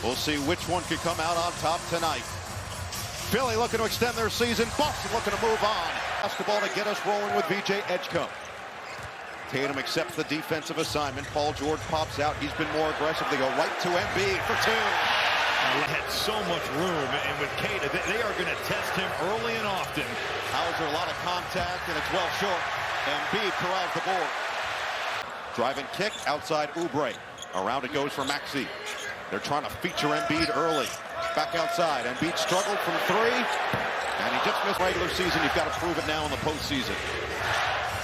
We'll see which one can come out on top tonight. Philly looking to extend their season. Boston looking to move on. Basketball to get us rolling with VJ Edgecombe. Tatum accepts the defensive assignment. Paul George pops out. He's been more aggressive. They go right to Embiid for two. Had so much room, and with Kata, they are going to test him early and often. Hauser, a lot of contact, and it's well short. Embiid corrals the board. Driving kick outside Oubre. Around it goes for Maxey. They're trying to feature Embiid early. Back outside. Embiid struggled from three, and he just missed regular season. You've got to prove it now in the postseason.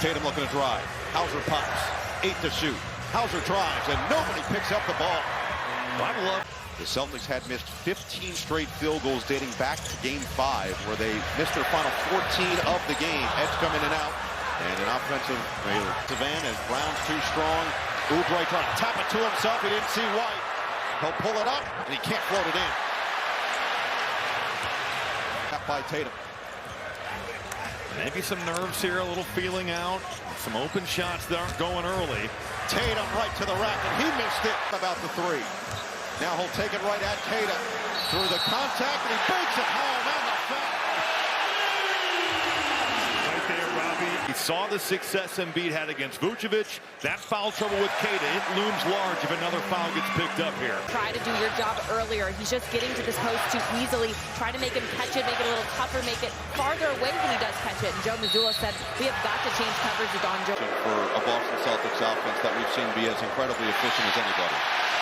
Tatum looking to drive. Hauser pops. 8 to shoot. Hauser drives, and nobody picks up the ball. The Celtics had missed 15 straight field goals dating back to Game 5, where they missed their final 14 of the game. Edgecombe in and out. And an offensive Savan as Brown's too strong. Oubre trying to tap it to himself. He didn't see White. He'll pull it up, and he can't float it in. Tap by Tatum. Maybe some nerves here, a little feeling out. Some open shots that aren't going early. Tatum right to the rack, and he missed it about the three. Now he'll take it right at Kata. Through the contact, and he banks it home on the foul. Right there, Robbie. He saw the success Embiid had against Vucevic. That foul trouble with Kata, it looms large if another foul gets picked up here. Try to do your job earlier. He's just getting to this post too easily. Try to make him catch it, make it a little tougher, make it farther away when he does catch it. And Joe Mazzulla said, we have got to change coverage with Don Joe. For a Boston Celtics offense that we've seen be as incredibly efficient as anybody.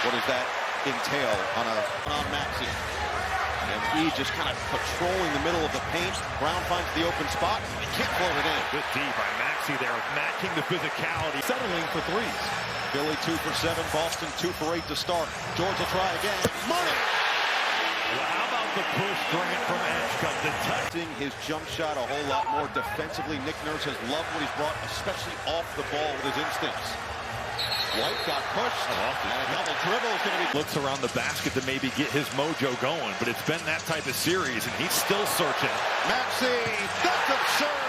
What does that entail on Maxey? And he just kind of patrolling the middle of the paint. Brown finds the open spot. He can't float it in. Good D by Maxey there, matching the physicality. Settling for threes. Philly 2 for 7. Boston 2 for 8 to start. George will try again. Money! Well, how about the push Grant from Edgecombe? The touching his jump shot a whole lot more defensively. Nick Nurse has loved what he's brought, especially off the ball with his instincts. White got pushed, and a double dribble is going to be... Looks around the basket to maybe get his mojo going, but it's been that type of series, and he's still searching. Maxey, that's absurd!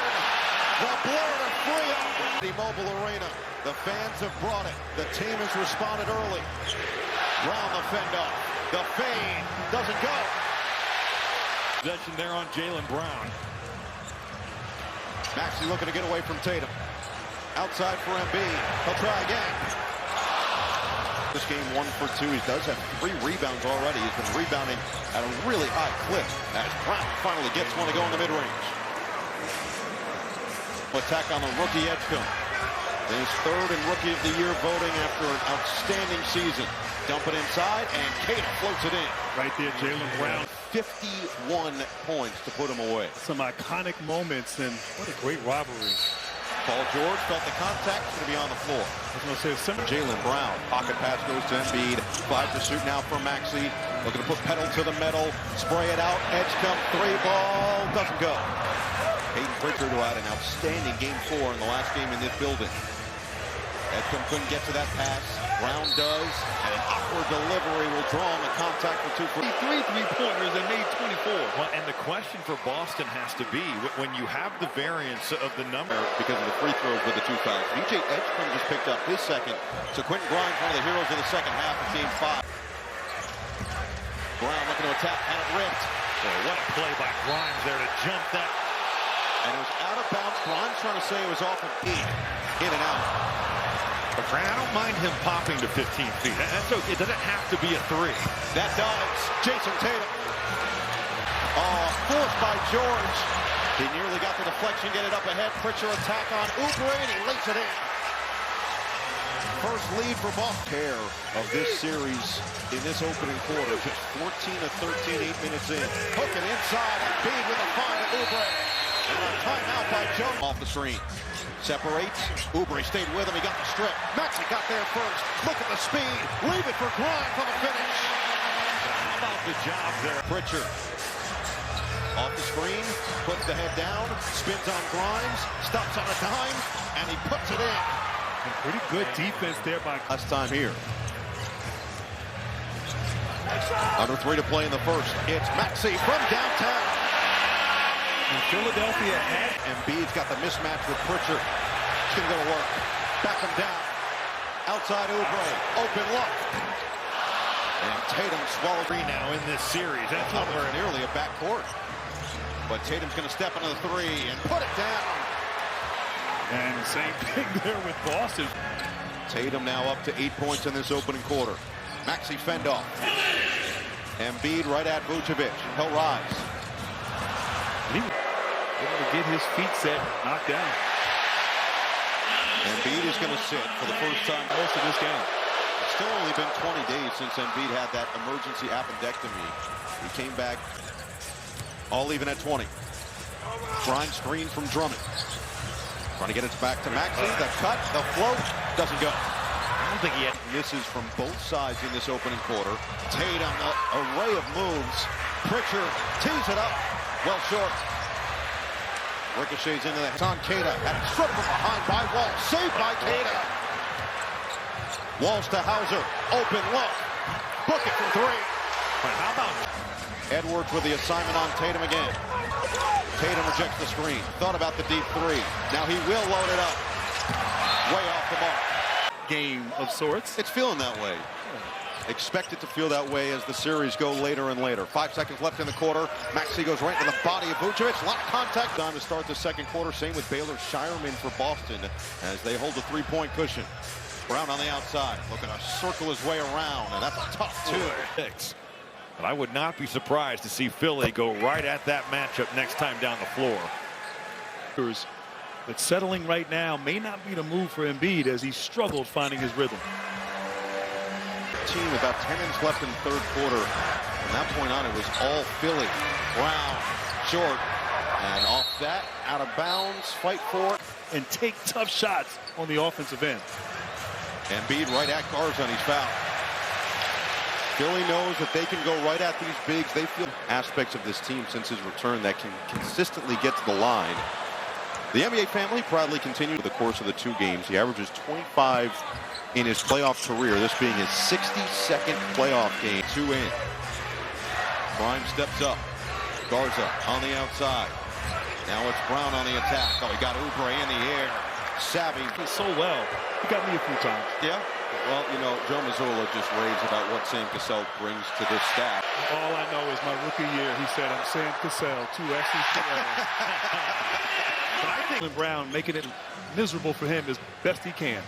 The blur to free up the Mobile Arena. The fans have brought it. The team has responded early. Brown the fend off. The fade doesn't go. Possession there on Jaylen Brown. Maxey looking to get away from Tatum. Outside for Embiid. He'll try again. This game 1 for 2. He does have 3 rebounds already. He's been rebounding at a really high clip as Brown finally gets one to go in the mid-range. Attack on the rookie Edgecombe. His 3rd in Rookie of the Year voting after an outstanding season. Dump it inside, and Kata floats it in. Right there, Jaylen Brown. 51 points to put him away. Some iconic moments, and what a great rivalry. Paul George felt the contact, going to be on the floor. I was going to say similar. Jaylen Brown, pocket pass goes to Embiid. 5 to shoot now for Maxey. Looking to put pedal to the metal, spray it out. Edgecombe 3-ball, doesn't go. Peyton Pritchard, who had an outstanding Game 4 in the last game in this building. Edgecombe couldn't get to that pass. Brown does, and an awkward delivery will draw him a contact for 2 for 3 three-pointers and made 24. Well, and the question for Boston has to be, when you have the variance of the number. Because of the free throws with the 2 fouls. VJ Edgecombe just picked up his second. So Quentin Grimes, one of the heroes of the second half of Game 5. Brown looking to attack, and it ripped. Boy, what a play by Grimes there to jump that. And it was out of bounds. Grimes trying to say it was off of Embiid. In and out. But Grant, I don't mind him popping to 15 feet. That's okay. It doesn't have to be a 3. That does. Jason Tatum. Oh, forced by George. He nearly got the deflection, get it up ahead. Pritchard attack on Oubre, and he lays it in. First lead for Boston. Care of this series in this opening quarter. Just 14 to 13, 8 minutes in. Hooking inside, and Embiid with a find to Oubre. And a timeout by Joe. Off the screen. Separates. Oubre stayed with him. He got the strip. Maxey got there first. Look at the speed. Leave it for Grimes on the finish. How about the job there? Pritchard. Off the screen. Puts the head down. Spins on Grimes. Stops on a dime. And he puts it in. And pretty good defense there by... Last time here. Under 3 to play in the first. It's Maxey from downtown. And Philadelphia had... Embiid's got the mismatch with Pritchard. It's going to go to work. Back him down. Outside Oubre. Open look. And Tatum swallowed now in this series. That's not nearly a backcourt. But Tatum's going to step into the three and put it down. And the same thing there with Boston. Tatum now up to 8 points in this opening quarter. Maxey fend off. Embiid right at Vucevic. He'll rise. He was able to get his feet set, knocked down. Embiid is going to sit for the first time most of this game. It's still only been 20 days since Embiid had that emergency appendectomy. He came back all even at 20. Grimes screen from Drummond. Trying to get it back to Maxey. The cut, the float, doesn't go. I don't think he had misses from both sides in this opening quarter. Tatum, an array of moves. Pritchard tees it up. Well short. Ricochets into the it's on Keita. Had it stripped from behind by Wall. Saved by Keita. Walls to Hauser. Open look. Book it from three. But how about Edwards with the assignment on Tatum again. Tatum rejects the screen. Thought about the deep three. Now he will load it up. Way off the mark. Game of sorts. It's feeling that way. Expect it to feel that way as the series go later and later. 5 seconds left in the quarter. Maxey goes right to the body of Vucevic. A lot of contact. Time to start the second quarter. Same with Baylor. Shireman for Boston as they hold the three-point cushion. Brown on the outside. Looking to circle his way around, and that's a tough two. But I would not be surprised to see Philly go right at that matchup next time down the floor. But settling right now may not be the move for Embiid as he struggled finding his rhythm. Team about 10 minutes left in the third quarter. From that point on, it was all Philly. Brown, short, and off that, out of bounds, fight for it. And take tough shots on the offensive end. Embiid right at Garza, and he's fouled. Philly knows that they can go right at these bigs. They feel aspects of this team since his return that can consistently get to the line. The NBA family proudly continued over the course of the two games. He averages 25 in his playoff career, this being his 62nd playoff game. 2 in. Grimes steps up. Garza on the outside. Now it's Brown on the attack. Oh, he got Oubre in the air. Savvy. He's so well. He got me a few times. Yeah. Well, you know, Joe Mazzulla just raves about what Sam Cassell brings to this staff. All I know is my rookie year, he said, I'm Sam Cassell, 2 S's, 2 L's. But I think Brown making it miserable for him as best he can.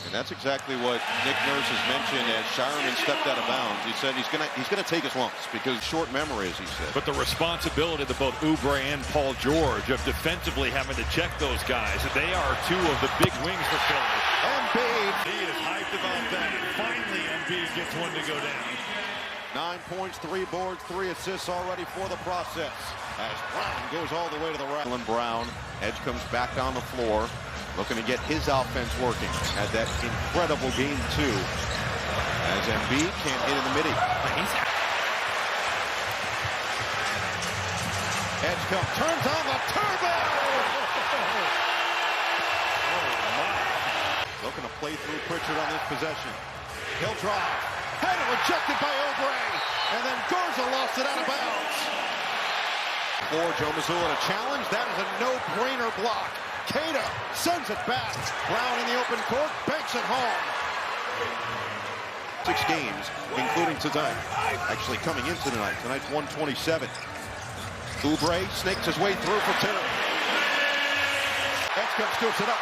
And that's exactly what Nick Nurse has mentioned as Shireman stepped out of bounds. He said he's gonna take his lumps because short memory, as he said. But the responsibility to both Oubre and Paul George of defensively having to check those guys. They are two of the big wings for Philly. Embiid. He is hyped about that. Finally, Embiid gets one to go down. 9 points, 3 boards, 3 assists already for the process. As Brown goes all the way to the right. Brown, Edge comes back on the floor, looking to get his offense working. Had that incredible game, too. As Embiid can't hit in the midi. Edge comes, turns on the turbo! Looking to play through Pritchard on this possession. He'll drive. Had it rejected by Oubre. And then Garza lost it out of bounds. For Joe Mazzulla to challenge. That is a no-brainer block. Keita sends it back. Brown in the open court. Banks it home. 6 games, including tonight. Actually coming in tonight. Tonight's 127. Oubre snakes his way through for 2. Edge comes, scoops it up.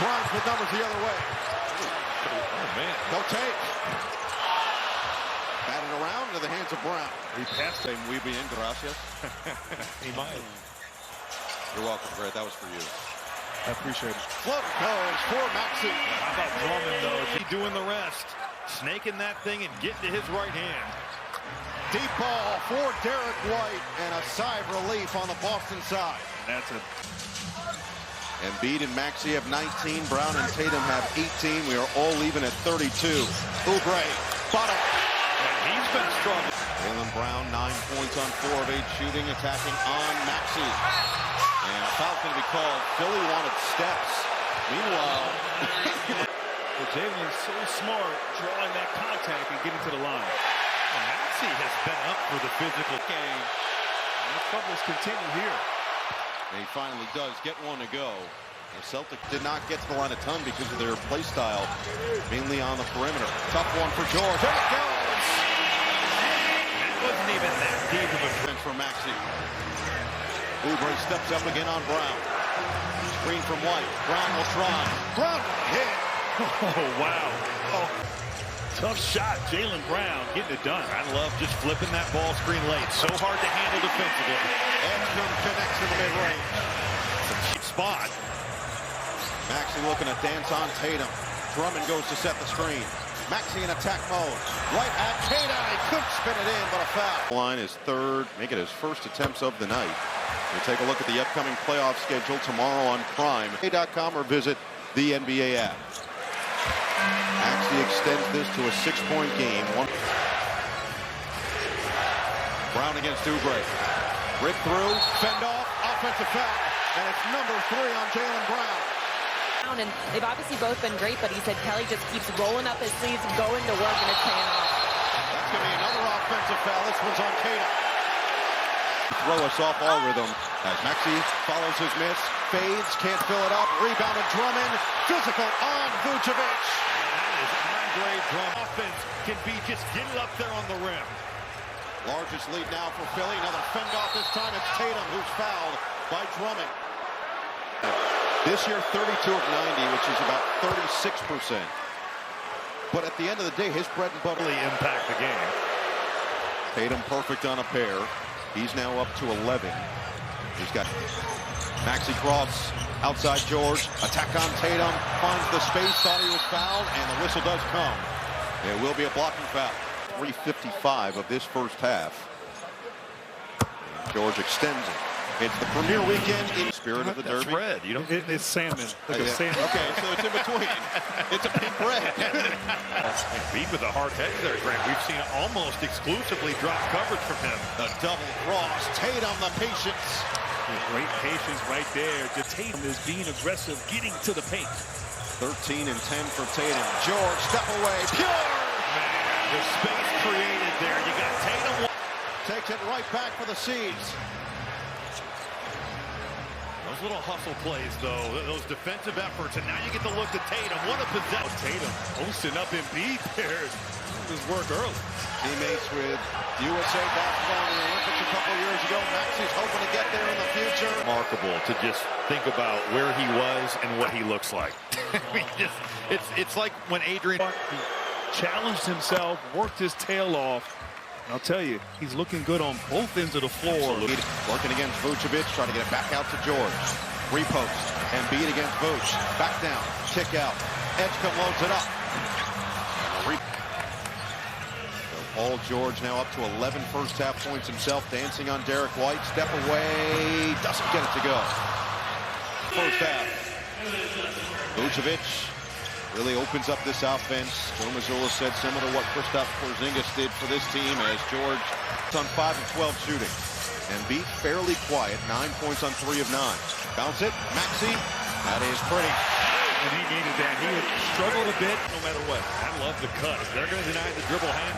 Grimes with numbers the other way. Oh, man. No take. Batted around into the hands of Brown. He passed him. We be in, gracias. He might. You're welcome, Brett. That was for you. I appreciate it. Float goes for Maxey. How about Drummond, though? Is he doing the rest? Snaking that thing and getting to his right hand. Deep ball for Derek White, and a sigh of relief on the Boston side. And that's it. Embiid and Maxey have 19. Brown and Tatum have 18. We are all even at 32. Oubre, bottom. And he's been struggling. Jaylen Brown, 9 points on 4 of 8 shooting, attacking on Maxey. And a foul's going to be called. Philly wanted steps. Meanwhile, Jaylen's so smart drawing that contact and getting to the line. Well, Maxey has been up for the physical game. And the troubles continue here. And he finally does get one to go. The Celtics did not get to the line a ton because of their play style, mainly on the perimeter. Tough one for George. There it goes! even that deep of a defense for Maxey. Oubre steps up again on Brown. Screen from White. Brown will try. Brown hit. Oh, wow. Oh. Tough shot, Jaylen Brown getting it done. I love just flipping that ball screen late. So hard to handle defensively. Edgecombe connects in the mid-range. Cheap spot. Maxey looking to dance on Tatum. Drummond goes to set the screen. Maxey in attack mode. Right at Tatum. He could spin it in, but a foul. Line is third. Make it his first attempts of the night. We'll take a look at the upcoming playoff schedule tomorrow on Prime. NBA.com or visit the NBA app. Maxey extends this to a 6-point game. Brown against Oubre. Rip through, fend off, offensive foul. And it's number 3 on Jaylen Brown. And they've obviously both been great, but he said Kelly just keeps rolling up his sleeves, going to work, and it's paying off. That's going to be another offensive foul. This one's on Tatum. Throw us off all rhythm as Maxey follows his miss, fades, can't fill it up, rebounded Drummond, physical on Vucevic. Andre Drummond. Offense can be just get it up there on the rim. Largest lead now for Philly. Another fend off this time. It's Tatum who's fouled by Drummond. This year, 32 of 90, which is about 36%. But at the end of the day, his bread and butter Really impact the game. Tatum perfect on a pair. He's now up to 11. He's got Maxey cross outside George. Attack on Tatum. Finds the space. Thought he was fouled, and the whistle does come. There will be a blocking foul. 3:55 of this first half. George extends it. It's the premier weekend in spirit of the That's Derby. red. You don't. It's salmon. Like a salmon. Okay, so it's in between. It's a pink red. Beat with a hard head there, Grant. We've seen almost exclusively drop coverage from him. The double cross. Tatum, the patience. Great patience right there. Just Tatum is being aggressive, getting to the paint. 13 and 10 for Tatum. George, step away. Pure! Man, the space created there. You got Tatum. Takes it right back for the Seeds. Those little hustle plays, though, those defensive efforts, and now you get to look at Tatum. What a possession. Tatum posting up in beat there. His work early. Teammates with USA basketball in the Olympics a couple years ago. Maxey's hoping to get there in the future. Remarkable to just think about where he was and what he looks like. I mean, it's like when Adrian He challenged himself, worked his tail off. I'll tell you, he's looking good on both ends of the floor. Working against Vucevic, trying to get it back out to George. Repost. Embiid against Vuce. Back down. Kick out. Edgecombe loads it up. Paul George now up to 11 first half points himself. Dancing on Derek White. Step away. Doesn't get it to go. First half. Vucevic really opens up this offense. Joe Mazzulla said similar to what Kristaps Porzingis did for this team as George is on 5 of 12 shooting. Embiid fairly quiet, 9 points on 3 of 9. Bounce it, Maxey. That is pretty. And he needed that. He had struggled a bit. no matter what. I love the cut. If they're going to deny the dribble hand.